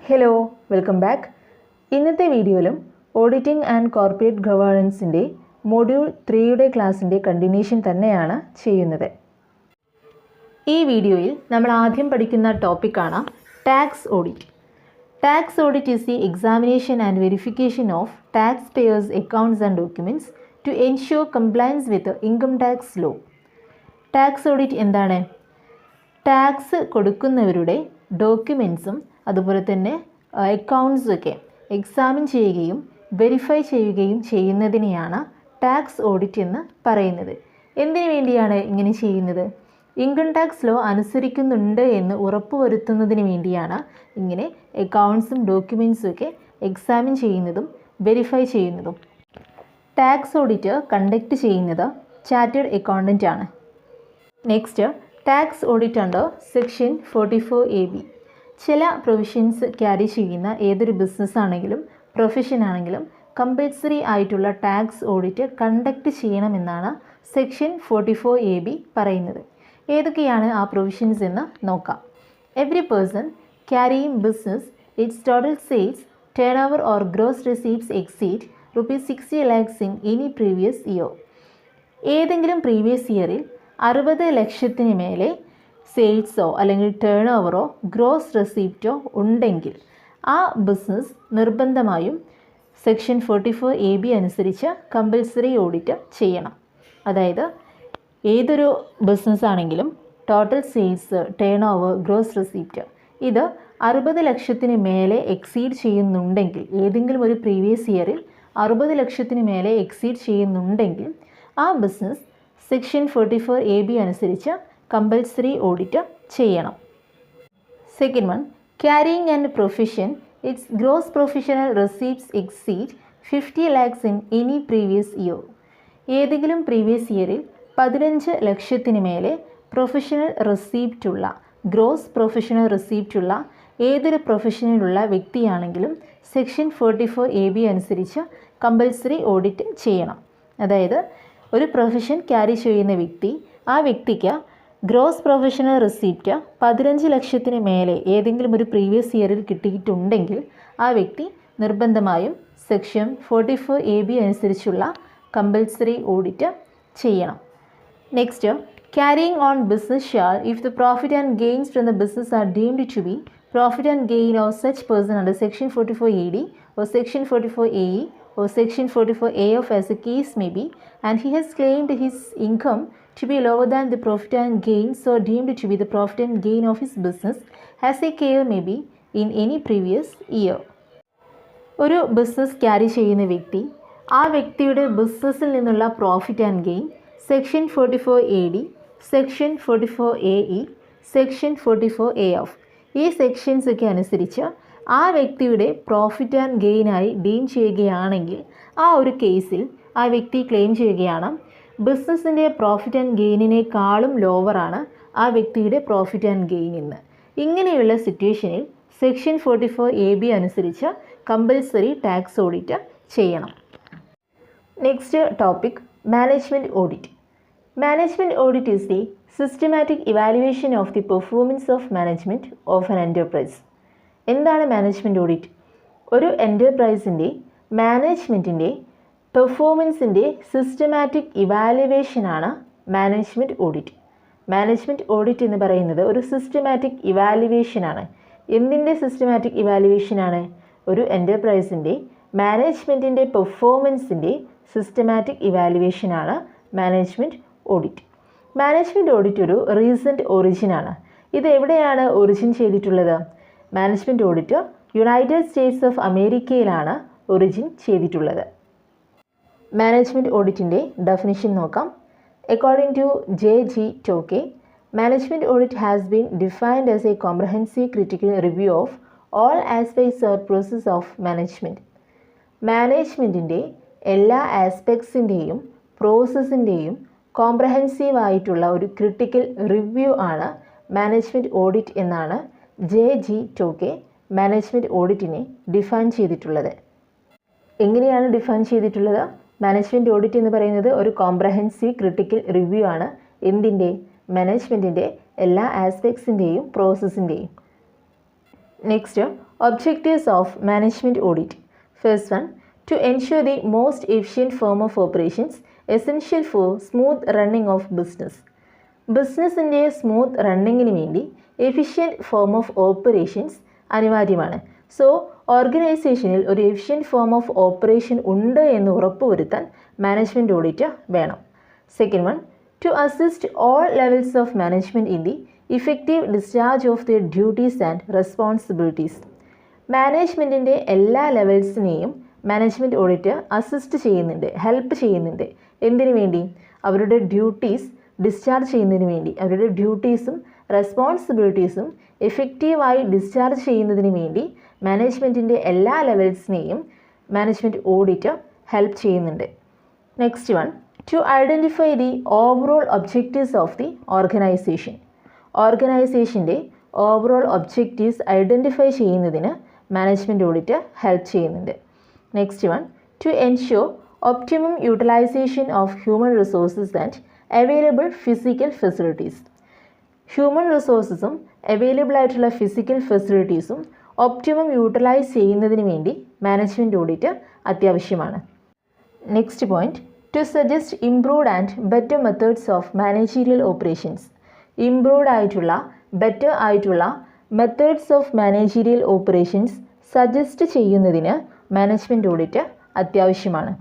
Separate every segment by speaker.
Speaker 1: Hello, welcome back. ഇന്നത്തെ വീഡിയോയിലും auditing and corporate ഗവേണൻസിൻ്റെ module 3യുടെ ക്ലാസ്സിൻ്റെ കണ്ടിന്യൂഷൻ തന്നെയാണ് ചെയ്യുന്നത്. ഈ വീഡിയോയിൽ നമ്മൾ ആദ്യം പഠിക്കുന്ന ടോപ്പിക്കാണ് tax audit. Tax audit is the examination and verification of tax payers accounts and documents to ensure compliance with income tax law. Tax audit എന്താണ്? ടാക്സ് കൊടുക്കുന്നവരുടെ ഡോക്യുമെൻറ്റ്സും അതുപോലെ തന്നെ അക്കൗണ്ട്സൊക്കെ എക്സാമിൻ ചെയ്യുകയും വെരിഫൈ ചെയ്യുകയും ചെയ്യുന്നതിനെയാണ് ടാക്സ് ഓഡിറ്റ് എന്ന് പറയുന്നത്. എന്തിനു വേണ്ടിയാണ് ഇങ്ങനെ ചെയ്യുന്നത്? ഇൻകം ടാക്സ് ലോ അനുസരിക്കുന്നുണ്ട് എന്ന് ഉറപ്പുവരുത്തുന്നതിന് വേണ്ടിയാണ് ഇങ്ങനെ അക്കൗണ്ട്സും ഡോക്യുമെൻറ്റ്സും ഒക്കെ എക്സാമിൻ ചെയ്യുന്നതും വെരിഫൈ ചെയ്യുന്നതും. ടാക്സ് ഓഡിറ്റ് കണ്ടക്ട് ചെയ്യുന്നത് ചാർട്ടേഡ് അക്കൗണ്ടൻ്റ് ആണ്. Next, tax audit under section 44AB. ചില പ്രൊവിഷൻസ് ക്യാരി ചെയ്യുന്ന ഏതൊരു ബിസിനസ് ആണെങ്കിലും പ്രൊഫഷൻ ആണെങ്കിലും കമ്പൽസറി ആയിട്ടുള്ള ടാക്സ് ഓഡിറ്റ് കണ്ടക്ട് ചെയ്യണമെന്നാണ് സെക്ഷൻ 44AB പറയുന്നത്. ഏതൊക്കെയാണ് ആ പ്രൊവിഷൻസ് എന്ന് നോക്കാം. Every person carrying business it's total sales turn over or gross receipts exceed ₹60 lakhs in any previous year. ഏതെങ്കിലും പ്രീവിയസ് ഇയറിൽ 60 ലക്ഷത്തിന് മേലെ സെയിൽസോ അല്ലെങ്കിൽ ടേൺ ഓവറോ ഗ്രോസ് റെസീപ്റ്റോ ഉണ്ടെങ്കിൽ ആ ബിസിനസ് നിർബന്ധമായും സെക്ഷൻ 44AB അനുസരിച്ച് കമ്പൽസറി ഓഡിറ്റ് ചെയ്യണം. അതായത് ഏതൊരു ബിസിനസ് ആണെങ്കിലും total sales, turn over, gross receipt ഇത് 60 ലക്ഷത്തിന് മേലെ എക്സീഡ് ചെയ്യുന്നുണ്ടെങ്കിൽ, ഏതെങ്കിലും ഒരു പ്രീവിയസ് ഇയറിൽ 60 ലക്ഷത്തിന് മേലെ എക്സീഡ് ചെയ്യുന്നുണ്ടെങ്കിൽ ആ ബിസിനസ് സെക്ഷൻ 44AB അനുസരിച്ച് കമ്പൽസറി ഓഡിറ്റ് ചെയ്യണം. Second one, carrying and profession it's gross professional receipts exceed 50 lakhs in any previous year. ഏതെങ്കിലും പ്രീവിയസ് ഇയറിൽ 15 ലക്ഷത്തിന് മേലെ പ്രൊഫഷണൽ റെസീപ്റ്റുള്ള, ഗ്രോസ് പ്രൊഫഷണൽ റെസീപ്റ്റുള്ള ഏതൊരു പ്രൊഫഷനിലുള്ള വ്യക്തിയാണെങ്കിലും സെക്ഷൻ 44AB അനുസരിച്ച് കമ്പൽസറി ഓഡിറ്റ് ചെയ്യണം. അതായത് ഒരു പ്രൊഫഷൻ ക്യാരി ചെയ്യുന്ന വ്യക്തി, ആ വ്യക്തിക്ക് ഗ്രോസ് പ്രൊഫഷണൽ റെസീപ്റ്റ് 15 ലക്ഷത്തിന് മേലെ ഏതെങ്കിലും ഒരു പ്രീവിയസ് ഇയറിൽ കിട്ടിയിട്ടുണ്ടെങ്കിൽ ആ വ്യക്തി നിർബന്ധമായും സെക്ഷൻ 44AB അനുസരിച്ചുള്ള കമ്പൽസറി ഓഡിറ്റ് ചെയ്യണം. Next, carrying on business shall if the profit and gains from the business are deemed to be profit and gain of such person under section 44AD or section 44AE or section 44AF as the case may be, and he has claimed his income to be lower than the profit and gain so deemed to be the profit and gain of his business as a care may be in any previous year. ഒരു business carry ചെയ്യുന്ന വ്യക്തി, ആ വ്യക്തിയുടെ ബിസിനസ്സിൽ നിന്നുള്ള profit and gain section 44AD, section 44AE, section 44AF ഈ sections ഒക്കെ അനുസരിച്ച് ആ വ്യക്തിയുടെ പ്രോഫിറ്റ് ആൻഡ് ഗെയിനായി ഡീം ചെയ്യുകയാണെങ്കിൽ ആ ഒരു കേസിൽ ആ വ്യക്തി ക്ലെയിം ചെയ്യുകയാണ് ബിസിനസ്സിൻ്റെ പ്രോഫിറ്റ് ആൻഡ് ഗെയിനിനേക്കാളും ലോവറാണ് ആ വ്യക്തിയുടെ പ്രോഫിറ്റ് ആൻഡ് ഗെയിൻ എന്ന്. ഇങ്ങനെയുള്ള സിറ്റുവേഷനിൽ സെക്ഷൻ 44AB അനുസരിച്ച് കമ്പൽസറി ടാക്സ് ഓഡിറ്റ് ചെയ്യണം. Next topic, management audit. Management audit is the systematic evaluation of the performance of management of an enterprise. എന്താണ് മാനേജ്മെൻറ്റ് ഓഡിറ്റ്? ഒരു എൻ്റർപ്രൈസിൻ്റെ മാനേജ്മെൻറ്റിൻ്റെ പെർഫോമൻസിൻ്റെ സിസ്റ്റമാറ്റിക് ഇവാലുവേഷനാണ് മാനേജ്മെൻറ്റ് ഓഡിറ്റ്. മാനേജ്മെൻറ്റ് ഓഡിറ്റ് എന്ന് പറയുന്നത് ഒരു സിസ്റ്റമാറ്റിക് ഇവാലുവേഷനാണ്. എന്തിൻ്റെ സിസ്റ്റമാറ്റിക് ഇവാലുവേഷനാണ്? ഒരു എൻ്റർപ്രൈസിൻ്റെ മാനേജ്മെൻറ്റിൻ്റെ പെർഫോമൻസിൻ്റെ സിസ്റ്റമാറ്റിക് ഇവാലുവേഷനാണ് മാനേജ്മെൻറ്റ് ഓഡിറ്റ്. മാനേജ്മെൻറ്റ് ഓഡിറ്റ് ഒരു റീസെൻറ്റ് ഒറിജിനാണ്. ഇത് എവിടെയാണ് ഒറിജിൻ ചെയ്തിട്ടുള്ളത്? Management audit United States of അമേരിക്കയിലാണ് ഒറിജിൻ ചെയ്തിട്ടുള്ളത്. മാനേജ്മെൻറ്റ് ഓഡിറ്റിൻ്റെ ഡെഫിനിഷൻ നോക്കാം. According to J.G. Tokay, management audit has been defined as a comprehensive critical review of all aspects or process of management. മാനേജ്മെൻറ്റിൻ്റെ എല്ലാ ആസ്പെക്ട്സിൻ്റെയും പ്രോസസ്സിൻ്റെയും കോംപ്രഹെൻസീവ് ആയിട്ടുള്ള ഒരു ക്രിട്ടിക്കൽ റിവ്യൂ ആണ് മാനേജ്മെൻറ്റ് ഓഡിറ്റ് എന്നാണ് J.G. Tokay മാനേജ്മെൻറ്റ് ഓഡിറ്റിനെ ഡിഫൈൻ ചെയ്തിട്ടുള്ളത്. എങ്ങനെയാണ് ഡിഫൈൻ ചെയ്തിട്ടുള്ളത്? മാനേജ്മെൻറ്റ് ഓഡിറ്റ് എന്ന് പറയുന്നത് ഒരു കോംപ്രഹെൻസീവ് ക്രിട്ടിക്കൽ റിവ്യൂ ആണ്. എന്തിൻ്റെ? മാനേജ്മെൻറ്റിൻ്റെ എല്ലാ ആസ്പെക്ട്സിൻ്റെയും പ്രോസസ്സിൻ്റെയും. Next, objectives of management audit. First one, to ensure the most efficient form of operations essential for smooth running of business. ബിസിനസ്സിൻ്റെ സ്മൂത്ത് റണ്ണിങ്ങിന് വേണ്ടി എഫിഷ്യൻറ്റ് ഫോം ഓഫ് ഓപ്പറേഷൻസ് അനിവാര്യമാണ്. സോ ഓർഗനൈസേഷനിൽ ഒരു എഫിഷ്യൻറ്റ് ഫോം ഓഫ് ഓപ്പറേഷൻ ഉണ്ട് എന്ന് ഉറപ്പുവരുത്താൻ management audit വേണം. Second one, to assist all levels of management in the effective discharge of their duties and responsibilities. മാനേജ്മെൻറ്റിൻ്റെ എല്ലാ ലെവൽസിനെയും മാനേജ്മെൻറ്റ് ഓഡിറ്റ് അസിസ്റ്റ് ചെയ്യുന്നുണ്ട്, ഹെൽപ്പ് ചെയ്യുന്നുണ്ട്. എന്തിനു വേണ്ടി? അവരുടെ ഡ്യൂട്ടീസ് ഡിസ്ചാർജ് ചെയ്യുന്നതിന് വേണ്ടി, അവരുടെ ഡ്യൂട്ടീസും റെസ്പോൺസിബിലിറ്റീസും എഫക്റ്റീവായി ഡിസ്ചാർജ് ചെയ്യുന്നതിന് വേണ്ടി മാനേജ്മെൻറ്റിൻ്റെ എല്ലാ ലെവൽസിനെയും മാനേജ്മെൻറ്റ് ഓഡിറ്റ് ഹെൽപ്പ് ചെയ്യുന്നുണ്ട്. Next one, to identify the overall objectives of the organisation. ഓർഗനൈസേഷൻ്റെ ഓവറോൾ ഒബ്ജക്റ്റീവ്സ് ഐഡൻറ്റിഫൈ ചെയ്യുന്നതിന് മാനേജ്മെൻറ്റ് ഓഡിറ്റ് ഹെൽപ്പ് ചെയ്യുന്നുണ്ട്. Next one, to ensure optimum utilisation of human resources and available physical facilities. Human റിസോഴ്സസും available ആയിട്ടുള്ള physical ഫെസിലിറ്റീസും optimum utilise ചെയ്യുന്നതിന് വേണ്ടി management audit അത്യാവശ്യമാണ്. Next point, to suggest improved and better methods of managerial operations. Improved ആയിട്ടുള്ള better ആയിട്ടുള്ള methods of managerial operations suggest ചെയ്യുന്നതിന് management audit അത്യാവശ്യമാണ്.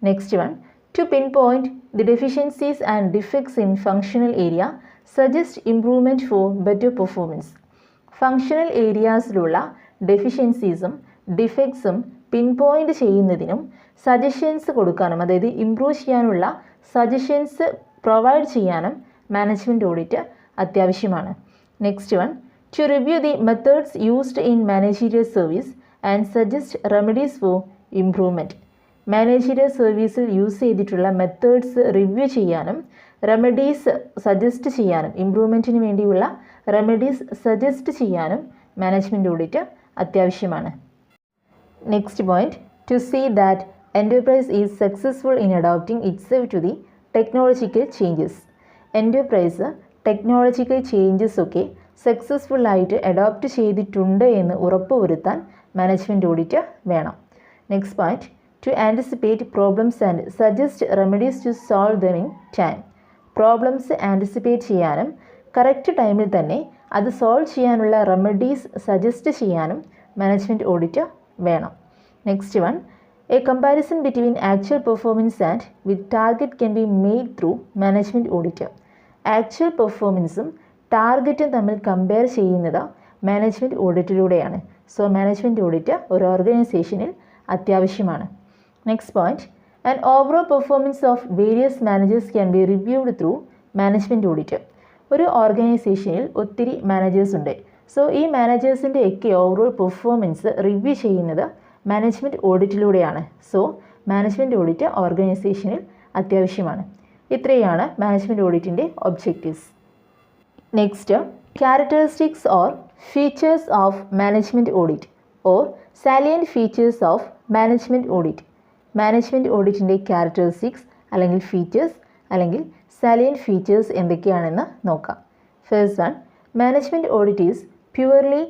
Speaker 1: Next one, to pin point the deficiencies and defects in functional area suggest improvement for better performance. Functional ഏരിയാസിലുള്ള ഡെഫിഷ്യൻസീസും ഡിഫെക്ട്സും pin point ചെയ്യുന്നതിനും suggestions കൊടുക്കാനും, അതായത് ഇംപ്രൂവ് ചെയ്യാനുള്ള സജഷൻസ് പ്രൊവൈഡ് ചെയ്യാനും മാനേജ്മെൻറ്റ് ഓഡിറ്റ് അത്യാവശ്യമാണ്. Next one, to review the methods used in managerial service and suggest remedies for improvement. മാനേജീരിയൽ സർവീസിൽ യൂസ് ചെയ്തിട്ടുള്ള മെത്തേഡ്സ് റിവ്യൂ ചെയ്യാനും റെമഡീസ് സജസ്റ്റ് ചെയ്യാനും, ഇംപ്രൂവ്മെൻറ്റിന് വേണ്ടിയുള്ള റെമഡീസ് സജസ്റ്റ് ചെയ്യാനും മാനേജ്മെൻറ്റ് ഓഡിറ്റ് അത്യാവശ്യമാണ്. Next point, to see that enterprise is successful in adopting itself to the technological changes. Enterprise technological changes ഒക്കെ സക്സസ്ഫുള്ളായിട്ട് അഡോപ്റ്റ് ചെയ്തിട്ടുണ്ട് എന്ന് ഉറപ്പുവരുത്താൻ മാനേജ്മെൻറ്റ് ഓഡിറ്റ് വേണം. Next point, to anticipate problems and suggest remedies to solve them in time. Problems anticipate ചെയ്യാനും correct ടൈമിൽ തന്നെ അത് സോൾവ് ചെയ്യാനുള്ള റെമഡീസ് സജസ്റ്റ് ചെയ്യാനും മാനേജ്മെൻറ്റ് ഓഡിറ്റ് വേണം. Next one, a comparison between actual performance and with target can be made through management audit. Actual പെർഫോമൻസും ടാർഗറ്റും തമ്മിൽ കമ്പയർ ചെയ്യുന്നത് മാനേജ്മെൻറ്റ് ഓഡിറ്റിലൂടെയാണ്. സോ മാനേജ്മെൻറ്റ് ഓഡിറ്റ് ഒരു ഓർഗനൈസേഷനിൽ അത്യാവശ്യമാണ്. Next point, and overall performance of various managers can be reviewed through management audit. ഒരു ഓർഗനൈസേഷനിൽ ഒത്തിരി മാനേജേഴ്സ് ഉണ്ട്. സോ ഈ മാനേജേഴ്സിൻ്റെ ഒക്കെ ഓവറോൾ പെർഫോമൻസ് റിവ്യൂ ചെയ്യുന്നത് മാനേജ്മെൻറ്റ് ഓഡിറ്റിലൂടെയാണ്. സോ മാനേജ്മെൻറ്റ് ഓഡിറ്റ് ഓർഗനൈസേഷനിൽ അത്യാവശ്യമാണ്. ഇത്രയാണ് മാനേജ്മെൻറ്റ് ഓഡിറ്റിൻ്റെ objectives. Next, characteristics or features of management audit or salient features of management audit. Management ഓഡിറ്റിൻ്റെ ക്യാരക്ടറിസ്റ്റിക്സ് അല്ലെങ്കിൽ ഫീച്ചേഴ്സ് അല്ലെങ്കിൽ സാലിയൻറ്റ് ഫീച്ചേഴ്സ് എന്തൊക്കെയാണെന്ന് നോക്കാം. First one, management audit is purely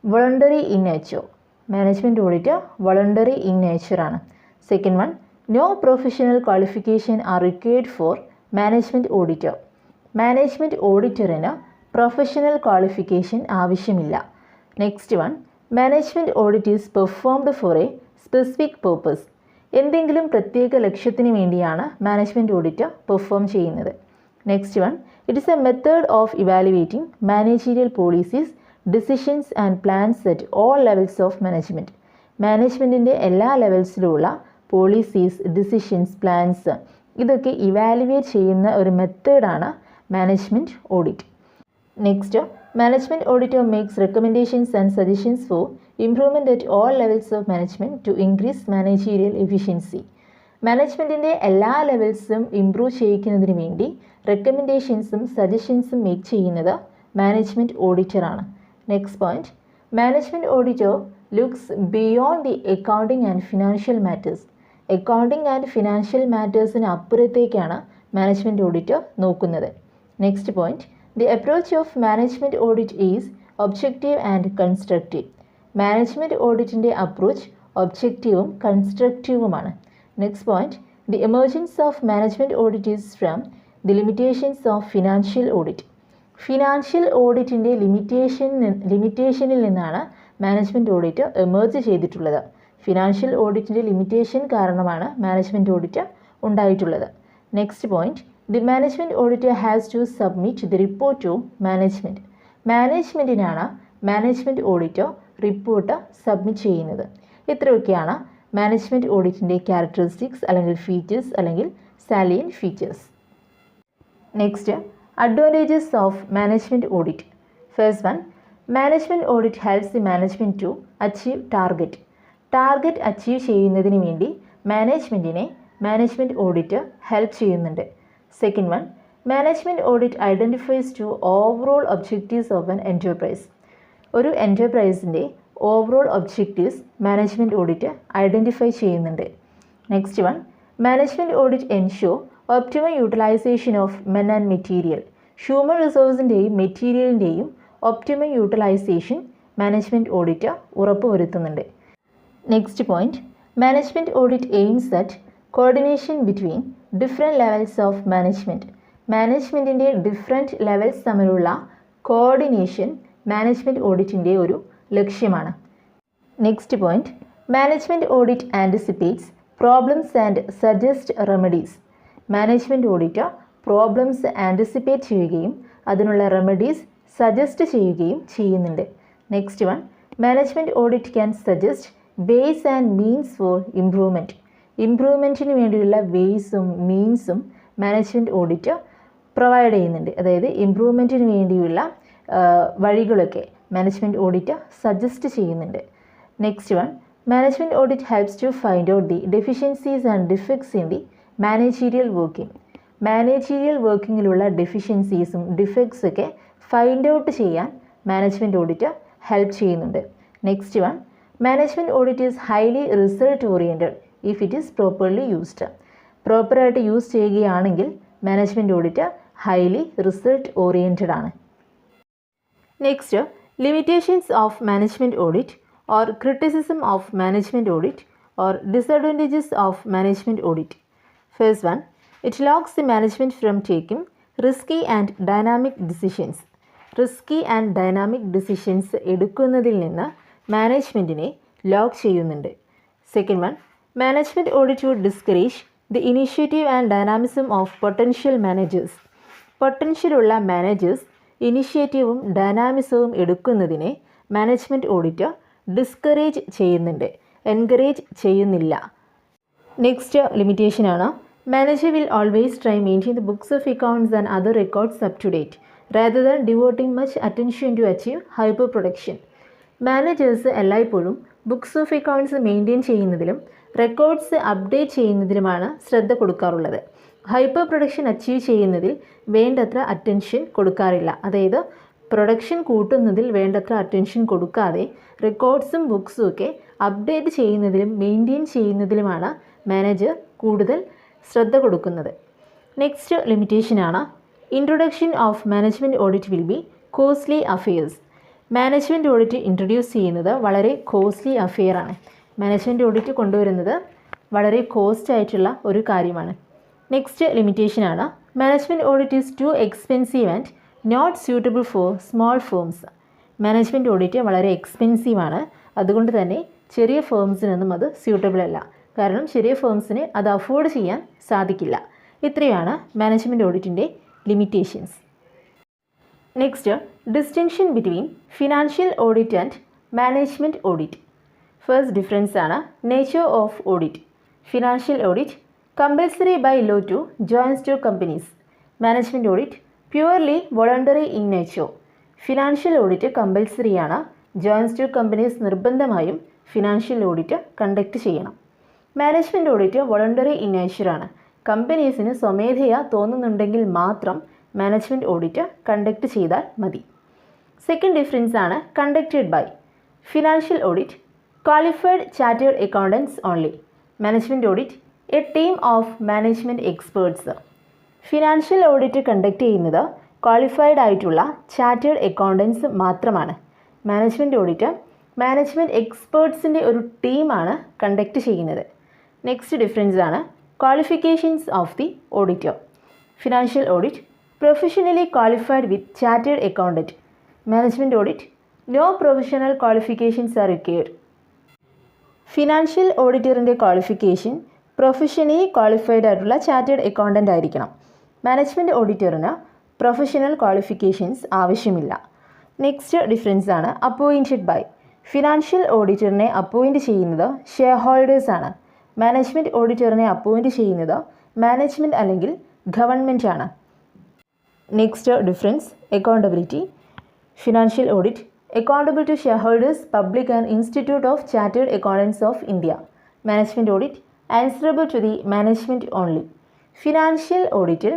Speaker 1: voluntary in nature. Management audit voluntary in നേച്ചറാണ്. Second one, no professional qualification are required for management auditor. Management ഓഡിറ്ററിന് professional qualification ആവശ്യമില്ല. Next one, management audit is performed for a specific purpose. എന്തെങ്കിലും പ്രത്യേക ലക്ഷ്യത്തിന് വേണ്ടിയാണ് management audit perform ചെയ്യുന്നത്. Next one, it is a method of evaluating managerial policies, decisions and plans at all levels of management. മാനേജ്മെൻറ്റിൻ്റെ എല്ലാ ലെവൽസിലുള്ള policies, decisions, plans ഇതൊക്കെ evaluate ചെയ്യുന്ന ഒരു മെത്തേഡാണ് management audit. Next, management auditor makes recommendations and suggestions for improvement at all levels of management to increase managerial efficiency. മാനേജ്മെൻറ്റിൻ്റെ എല്ലാ ലെവൽസും ഇംപ്രൂവ് ചെയ്യിക്കുന്നതിന് വേണ്ടി റെക്കമെൻഡേഷൻസും സജഷൻസും മേക്ക് ചെയ്യുന്നത് മാനേജ്മെൻറ്റ് ഓഡിറ്ററാണ്. Next point, management auditor looks beyond the accounting and financial matters. Accounting and financial മാറ്റേഴ്സിന് അപ്പുറത്തേക്കാണ് മാനേജ്മെൻറ്റ് ഓഡിറ്റ് നോക്കുന്നത്. Next point, the approach of management audit is objective and constructive. Management ഓഡിറ്റിൻ്റെ അപ്രോച്ച് ഒബ്ജക്റ്റീവും കൺസ്ട്രക്റ്റീവുമാണ്. Next point, the emergence of management audit is from the limitations of financial audit. Financial ഓഡിറ്റിൻ്റെ ലിമിറ്റേഷനിൽ നിന്നാണ് management audit emerge ചെയ്തിട്ടുള്ളത്. Financial ഓഡിറ്റിൻ്റെ limitation കാരണമാണ് management audit ഉണ്ടായിട്ടുള്ളത്. Next point, the management auditor has to submit the report to management. മാനേജ്മെൻറ്റിനാണ് management auditor report submit ചെയ്യുന്നത്. ഇത്രയൊക്കെയാണ് മാനേജ്മെൻറ്റ് ഓഡിറ്റിൻ്റെ ക്യാരക്ടറിസ്റ്റിക്സ് അല്ലെങ്കിൽ ഫീച്ചേഴ്സ് അല്ലെങ്കിൽ salient features. Next, advantages of management audit. First one, management audit helps the management to achieve target. Target achieve ചെയ്യുന്നതിന് വേണ്ടി മാനേജ്മെൻറ്റിനെ management audit help ചെയ്യുന്നുണ്ട്. Second one, management audit identifies to overall objectives of an enterprise. ഒരു എൻ്റർപ്രൈസിൻ്റെ overall objectives management audit identify ചെയ്യുന്നുണ്ട്. Next one, management audit ensure optimum utilisation of men and material. Human റിസോഴ്സിൻ്റെയും മെറ്റീരിയലിൻ്റെയും optimum utilisation management audit ഉറപ്പുവരുത്തുന്നുണ്ട്. Next point, management audit aims at coordination between different levels of management. മാനേജ്മെൻറ്റിൻ്റെ different levels തമ്മിലുള്ള coordination management ഓഡിറ്റിൻ്റെ ഒരു ലക്ഷ്യമാണ്. Next point, management audit anticipates problems and suggest remedies. Management audit problems anticipate ചെയ്യുകയും അതിനുള്ള remedies suggest ചെയ്യുകയും ചെയ്യുന്നുണ്ട്. Next one, management audit can suggest ways and means for improvement. ഇംപ്രൂവ്മെൻറ്റിന് വേണ്ടിയുള്ള വേസും മീൻസും മാനേജ്മെൻറ്റ് ഓഡിറ്റ് പ്രൊവൈഡ് ചെയ്യുന്നുണ്ട്. അതായത് ഇംപ്രൂവ്മെൻറ്റിന് വേണ്ടിയുള്ള വഴികളൊക്കെ മാനേജ്മെൻറ്റ് ഓഡിറ്റ് സജസ്റ്റ് ചെയ്യുന്നുണ്ട്. Next one, management audit helps to find out the deficiencies and defects in the managerial working. Managerial വർക്കിങ്ങിലുള്ള ഡെഫിഷ്യൻസീസും ഡിഫെക്ട്സൊക്കെ ഫൈൻഡ് ഔട്ട് ചെയ്യാൻ മാനേജ്മെൻറ്റ് ഓഡിറ്റ് ഹെൽപ്പ് ചെയ്യുന്നുണ്ട്. Next one, management audit is highly result oriented if it is properly used. പ്രോപ്പറായിട്ട് use ചെയ്യുകയാണെങ്കിൽ management audit highly result oriented ആണ്. Next, limitations of management audit or criticism of management audit or disadvantages of management audit. First one, it locks the management from taking risky and dynamic decisions. Risky and dynamic decisions എടുക്കുന്നതിൽ നിന്ന് മാനേജ്മെൻറ്റിനെ lock ചെയ്യുന്നുണ്ട്. Second one, management audit would discourage the initiative and dynamism of potential managers. പൊട്ടൻഷ്യലുള്ള managers ഇനിഷ്യേറ്റീവും ഡൈനാമിസവും എടുക്കുന്നതിനെ management audit discourage ചെയ്യുന്നുണ്ട്, encourage ചെയ്യുന്നില്ല. നെക്സ്റ്റ് ലിമിറ്റേഷനാണ്, manager will always try maintain the books of accounts and other records up to date rather than devoting much attention to achieve hyper production. Managers എല്ലായ്പ്പോഴും books of accounts maintain ചെയ്യുന്നതിലും records update ചെയ്യുന്നതിലുമാണ് ശ്രദ്ധ കൊടുക്കാറുള്ളത്. Hyper production achieve ചെയ്യുന്നതിൽ വേണ്ടത്ര attention കൊടുക്കാറില്ല. അതായത് production കൂട്ടുന്നതിൽ വേണ്ടത്ര അറ്റൻഷൻ കൊടുക്കാതെ റെക്കോർഡ്സും ബുക്സും ഒക്കെ അപ്ഡേറ്റ് ചെയ്യുന്നതിലും മെയിൻറ്റെയിൻ ചെയ്യുന്നതിലുമാണ് മാനേജർ കൂടുതൽ ശ്രദ്ധ കൊടുക്കുന്നത്. നെക്സ്റ്റ് ലിമിറ്റേഷനാണ്, introduction of management audit will be costly affairs. Management audit introduce ചെയ്യുന്നത് വളരെ കോസ്റ്റ്ലി അഫെയറാണ്. മാനേജ്മെൻറ്റ് ഓഡിറ്റ് കൊണ്ടുവരുന്നത് വളരെ കോസ്റ്റ് ആയിട്ടുള്ള ഒരു കാര്യമാണ്. നെക്സ്റ്റ് ലിമിറ്റേഷനാണ്, management audit is too expensive and not suitable for small firms. Management audit വളരെ എക്സ്പെൻസീവാണ്, അതുകൊണ്ട് തന്നെ ചെറിയ ഫേംസിനൊന്നും അത് സ്യൂട്ടബിൾ അല്ല. കാരണം ചെറിയ ഫേംസിന് അത് അഫോർഡ് ചെയ്യാൻ സാധിക്കില്ല. ഇത്രയാണ് മാനേജ്മെൻറ്റ് ഓഡിറ്റിൻ്റെ limitations. Next, distinction between financial audit and management audit. First difference ആണ് nature of audit. Financial audit compulsory by law to joins to companies. Management audit purely voluntary in nature. Financial audit കമ്പൽസറിയാണ്, joins to companies നിർബന്ധമായും financial audit conduct ചെയ്യണം. Management audit voluntary in നേച്ചറാണ്. കമ്പനീസിന് സ്വമേധയാ തോന്നുന്നുണ്ടെങ്കിൽ മാത്രം management audit conduct ചെയ്താൽ മതി. സെക്കൻഡ് ഡിഫറൻസ് ആണ് conducted by. Financial audit qualified chartered accountants only. Management audit a team of management experts. Financial audit conduct ചെയ്യുന്നത് ക്വാളിഫൈഡ് ആയിട്ടുള്ള ചാർട്ടേഡ് അക്കൗണ്ടൻസ് മാത്രമാണ്. മാനേജ്മെൻറ്റ് ഓഡിറ്റ് മാനേജ്മെൻറ്റ് എക്സ്പേർട്സിൻ്റെ ഒരു ടീമാണ് കണ്ടക്ട് ചെയ്യുന്നത്. നെക്സ്റ്റ് ഡിഫറൻസ് ആണ് qualifications of the auditor. Financial audit professionally qualified with chartered accountant. Management audit no professional qualifications are required. Financial ഓഡിറ്ററിൻ്റെ qualification professionally qualified ആയിട്ടുള്ള chartered accountant ആയിരിക്കണം. Management ഓഡിറ്ററിന് professional qualifications ആവശ്യമില്ല. നെക്സ്റ്റ് ഡിഫറൻസ് ആണ് appointed by. Financial ഓഡിറ്ററിനെ appoint ചെയ്യുന്നത് share holders ആണ്. Management ഓഡിറ്ററിനെ appoint ചെയ്യുന്നത് മാനേജ്മെൻറ്റ് അല്ലെങ്കിൽ ഗവൺമെൻറ് ആണ്. Next difference accountability. Financial audit accountable to shareholders, public and Institute of Chartered Accountants of India. Management audit answerable to the management only. Financial ഓഡിറ്റിൽ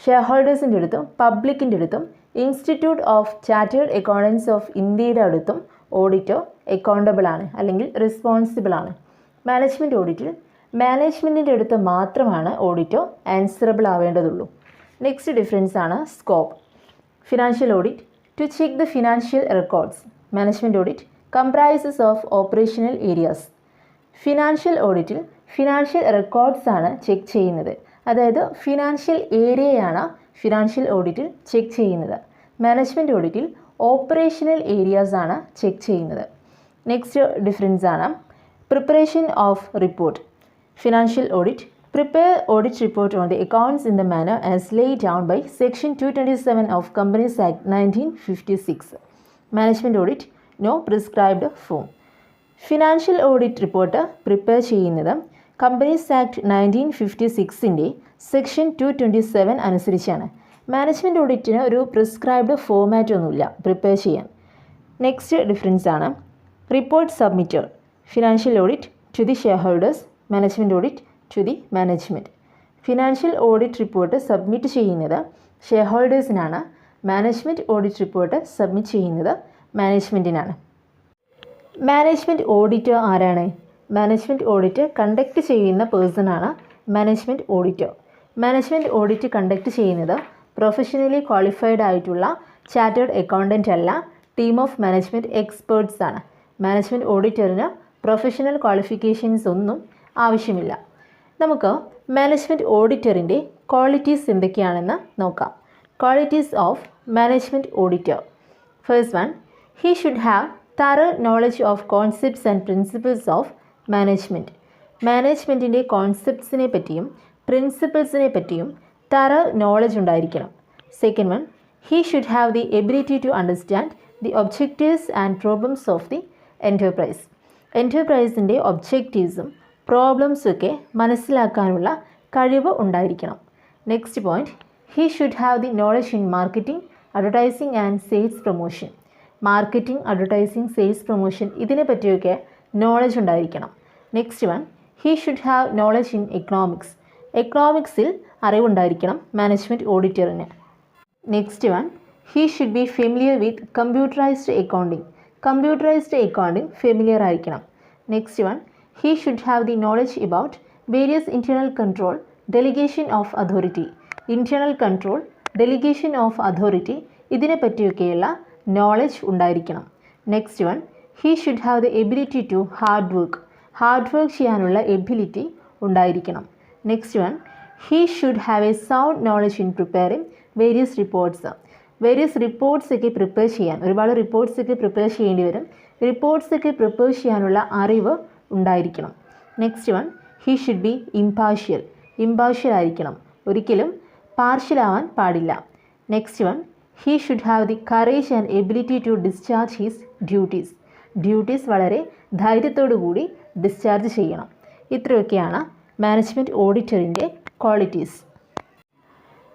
Speaker 1: ഷെയർഹോൾഡേഴ്സിൻ്റെ അടുത്തും പബ്ലിക്കിൻ്റെ അടുത്തും institute of chartered accountants of ഇന്ത്യയുടെ അടുത്തും auditor accountable ആണ് അല്ലെങ്കിൽ responsible ആണ്. മാനേജ്മെൻറ്റ് ഓഡിറ്റിൽ മാനേജ്മെൻറ്റിൻ്റെ അടുത്ത് മാത്രമാണ് ഓഡിറ്റർ ആൻസറബിൾ ആവേണ്ടതുള്ളൂ. നെക്സ്റ്റ് ഡിഫറൻസ് ആണ് scope. Financial audit to check the financial records. Management audit comprises of operational areas. Financial ഓഡിറ്റിൽ ഫിനാൻഷ്യൽ റെക്കോർഡ്സ് ആണ് ചെക്ക് ചെയ്യുന്നത്. അതായത് ഫിനാൻഷ്യൽ ഏരിയയാണ് ഫിനാൻഷ്യൽ ഓഡിറ്റിൽ ചെക്ക് ചെയ്യുന്നത്. മാനേജ്മെൻറ്റ് ഓഡിറ്റിൽ ഓപ്പറേഷണൽ ഏരിയാസ് ആണ് ചെക്ക് ചെയ്യുന്നത്. നെക്സ്റ്റ് ഡിഫറൻസ് ആണ് preparation of report. Financial audit prepare audit report on the accounts in the manner as laid down by Section 227 of Companies Act 1956. Management audit no prescribed form. Financial audit report prepare ചെയ്യുന്നത് companies act 1956ൻ്റെ section 227 അനുസരിച്ചാണ്. Management ഓഡിറ്റിന് ഒരു prescribed format ഒന്നുമില്ല prepare ചെയ്യാൻ. Next difference ആണ് report submitted. Financial audit to the shareholders. Management audit to the management. Financial audit report submit ചെയ്യുന്നത് ഷെയർ ഹോൾഡേഴ്സിനാണ്. മാനേജ്മെൻറ്റ് ഓഡിറ്റ് റിപ്പോർട്ട് സബ്മിറ്റ് ചെയ്യുന്നത് മാനേജ്മെൻറ്റിനാണ്. മാനേജ്മെൻറ്റ് ഓഡിറ്റർ ആരാണ്? മാനേജ്മെൻറ്റ് ഓഡിറ്റ് കണ്ടക്ട് ചെയ്യുന്ന പേഴ്സണാണ് management auditor. Management audit conduct ചെയ്യുന്നത് professionally qualified ആയിട്ടുള്ള ചാർട്ടേഡ് അക്കൗണ്ടൻ്റ് അല്ല, ടീം ഓഫ് മാനേജ്മെൻറ്റ് എക്സ്പേർട്സ് ആണ്. മാനേജ്മെൻറ്റ് ഓഡിറ്ററിന് പ്രൊഫഷണൽ ക്വാളിഫിക്കേഷൻസ് ഒന്നും ആവശ്യമില്ല. നമുക്ക് മാനേജ്മെൻറ്റ് ഓഡിറ്ററിൻ്റെ ക്വാളിറ്റീസ് എന്തൊക്കെയാണെന്ന് നോക്കാം. Qualities of management auditor. First one, he should have thorough knowledge of concepts and principles of management. മാനേജ്മെൻറ്റിൻ്റെ കോൺസെപ്റ്റ്സിനെ പറ്റിയും പ്രിൻസിപ്പിൾസിനെ പറ്റിയും തറോ നോളജ് ഉണ്ടായിരിക്കണം. Second one, he should have the ability to understand the objectives and problems of the enterprise. എൻ്റർപ്രൈസിൻ്റെ ഒബ്ജക്റ്റീവ്സും പ്രോബ്ലംസൊക്കെ മനസ്സിലാക്കാനുള്ള കഴിവ് ഉണ്ടായിരിക്കണം. Next point, he should have the knowledge in marketing, advertising and sales promotion. Marketing, advertising, sales promotion ഇതിനെ പറ്റിയൊക്കെ knowledge ഉണ്ടായിരിക്കണം. Next one, he should have knowledge in economics. എക്കണോമിക്സിൽ അറിവുണ്ടായിരിക്കണം മാനേജ്മെൻറ്റ് ഓഡിറ്ററിന്. Next one, he should be familiar with computerised accounting. Computerised accounting familiar ആയിരിക്കണം. Next one, he should have the knowledge about various internal control, delegation of authority. Internal control, delegation of authority ഇതിനെ പറ്റിയൊക്കെയുള്ള knowledge ഉണ്ടായിരിക്കണം. Next one, he should have the ability to hard work. Hard work ചെയ്യാനുള്ള ability ഉണ്ടായിരിക്കണം. Next one, he should have a sound knowledge in preparing various reports. Various റിപ്പോർട്ട്സൊക്കെ prepare ചെയ്യാൻ, ഒരുപാട് റിപ്പോർട്ട്സൊക്കെ prepare ചെയ്യേണ്ടി വരും. റിപ്പോർട്ട്സൊക്കെ prepare ചെയ്യാനുള്ള അറിവ് ഉണ്ടായിരിക്കണം. Next one, he should be impartial. Impartial ആയിരിക്കണം, ഒരിക്കലും പാർഷ്യൽ ആവാൻ പാടില്ല. Next one, he should have the courage and ability to discharge his duties. Duties വളരെ ധൈര്യത്തോടു കൂടി ഡിസ്ചാർജ് ചെയ്യണം. ഇത്രയൊക്കെയാണ് മാനേജ്മെൻറ്റ് ഓഡിറ്ററിൻ്റെ qualities.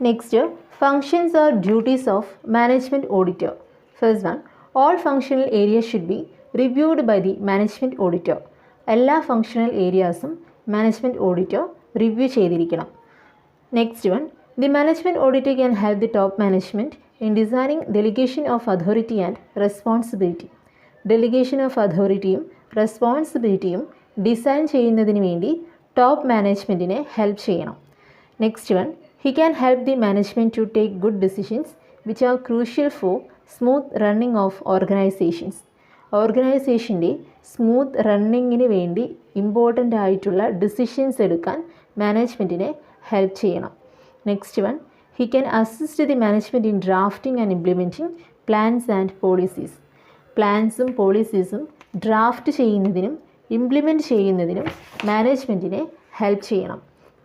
Speaker 1: Next, functions or duties of management auditor. First one, all functional area should be reviewed by the management auditor. എല്ലാ functional ഏരിയാസും management auditor review ചെയ്തിരിക്കണം. Next one, the management auditor can help the top management in designing delegation of authority and responsibility. Delegation of അതോറിറ്റിയും റെസ്പോൺസിബിലിറ്റിയും design ചെയ്യുന്നതിന് വേണ്ടി top മാനേജ്മെൻറ്റിനെ help ചെയ്യണം. Next one, he can help the management to take good decisions which are crucial for smooth running of organisations. ഓർഗനൈസേഷൻ്റെ smooth റണ്ണിങ്ങിന് വേണ്ടി important ആയിട്ടുള്ള ഡിസിഷൻസ് എടുക്കാൻ മാനേജ്മെൻറ്റിനെ ഹെൽപ്പ് ചെയ്യണം. Next one, he can assist the management in drafting and implementing plans and policies. പ്ലാൻസും പോളിസീസും draft ചെയ്യുന്നതിനും ഇംപ്ലിമെൻറ്റ് ചെയ്യുന്നതിനും മാനേജ്മെൻറ്റിനെ ഹെൽപ്പ് ചെയ്യണം.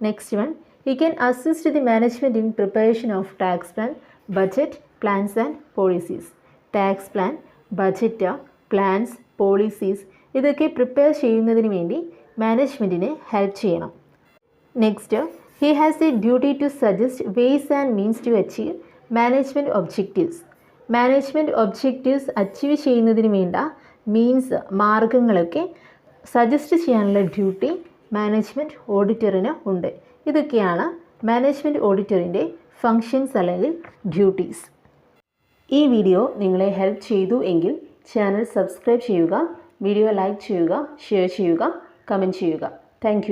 Speaker 1: Next one, he can assist the management in preparation of tax plan, budget, plans and policies. Tax plan, budget, plans, policies ഇതൊക്കെ prepare ചെയ്യുന്നതിന് വേണ്ടി മാനേജ്മെൻറ്റിനെ help ചെയ്യണം. Next, he has a duty to suggest ways and means to achieve management objectives. Management objectives achieve ചെയ്യുന്നതിന് വേണ്ട means, മാർഗങ്ങളൊക്കെ suggest ചെയ്യാനുള്ള duty management ഓഡിറ്ററിന് ഉണ്ട്. ഇതൊക്കെയാണ് മാനേജ്മെൻറ്റ് ഓഡിറ്ററിൻ്റെ ഫങ്ഷൻസ് അല്ലെങ്കിൽ ഡ്യൂട്ടീസ്. ഈ വീഡിയോ നിങ്ങളെ ഹെൽപ്പ് ചെയ്തു എങ്കിൽ ചാനൽ സബ്സ്ക്രൈബ് ചെയ്യുക, വീഡിയോ ലൈക്ക് ചെയ്യുക, ഷെയർ ചെയ്യുക, കമൻറ്റ് ചെയ്യുക. താങ്ക്